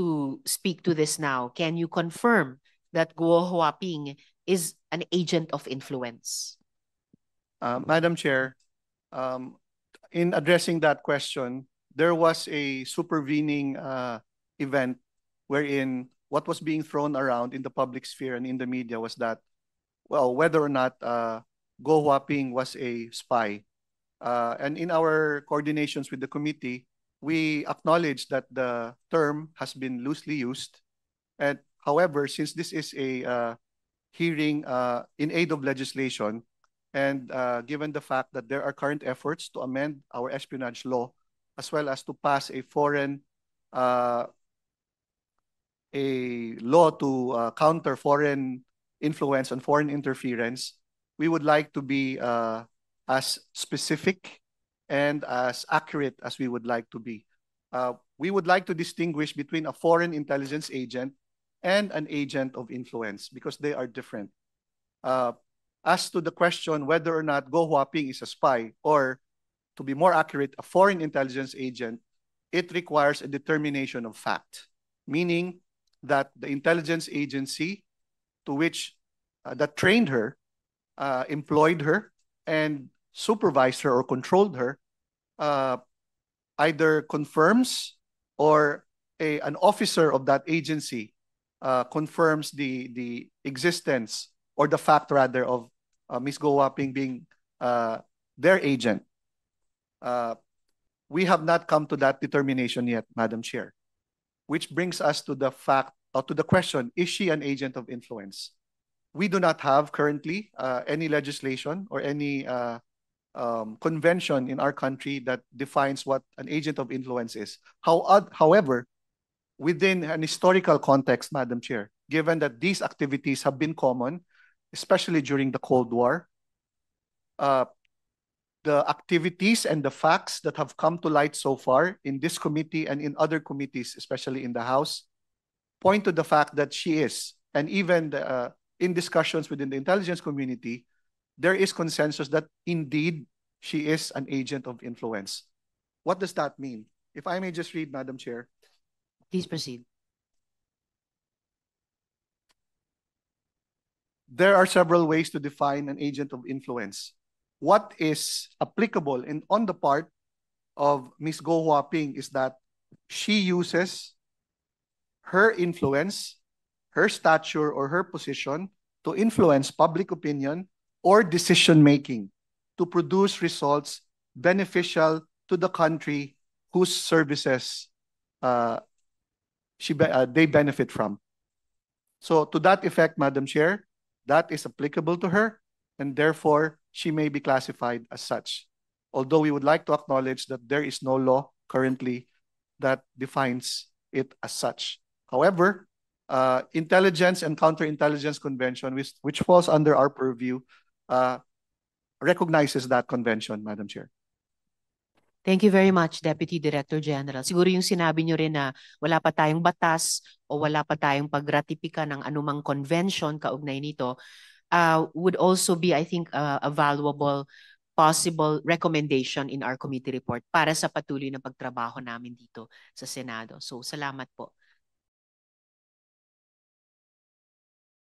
to speak to this now. Can you confirm that Guo Huaping is an agent of influence? Madam Chair, in addressing that question, there was a supervening event wherein what was being thrown around in the public sphere and in the media was that, well, whether or not Guo Huaping was a spy. And in our coordinations with the committee, we acknowledge that the term has been loosely used. And however, since this is a hearing in aid of legislation, and given the fact that there are current efforts to amend our espionage law, as well as to pass a law to counter foreign influence and foreign interference, we would like to be as specific and as accurate as we would like to be. We would like to distinguish between a foreign intelligence agent and an agent of influence because they are different. As to the question whether or not Guo Huaping is a spy, or to be more accurate, a foreign intelligence agent, it requires a determination of fact, meaning that the intelligence agency to which that trained her, employed her, and supervised her or controlled her, either confirms or an officer of that agency confirms the existence or the fact rather of Ms. Guo Huaping being their agent. We have not come to that determination yet, Madam Chair, which brings us to the fact, or to the question, is she an agent of influence? We do not have currently any legislation or any convention in our country that defines what an agent of influence is. However, within an historical context, Madam Chair, given that these activities have been common, especially during the Cold War, the activities and the facts that have come to light so far in this committee and in other committees, especially in the House, point to the fact that she is, and even in discussions within the intelligence community, there is consensus that indeed she is an agent of influence. What does that mean? If I may just read, Madam Chair. Please proceed. There are several ways to define an agent of influence. What is applicable on the part of Ms. Guo Huaping is that she uses her influence, her stature, or her position to influence public opinion or decision-making to produce results beneficial to the country whose services they benefit from. So to that effect, Madam Chair, that is applicable to her, and therefore she may be classified as such. Although we would like to acknowledge that there is no law currently that defines it as such. However, Intelligence and Counterintelligence Convention, which falls under our purview, recognizes that convention, Madam Chair. Thank you very much, Deputy Director General. Siguro yung sinabi nyo rin na wala pa tayong batas o wala pa tayong pagratipika ng anumang convention kaugnay nito, would also be, I think, a valuable possible recommendation in our committee report para sa patuloy na pagtrabaho namin dito sa Senado. So, salamat po.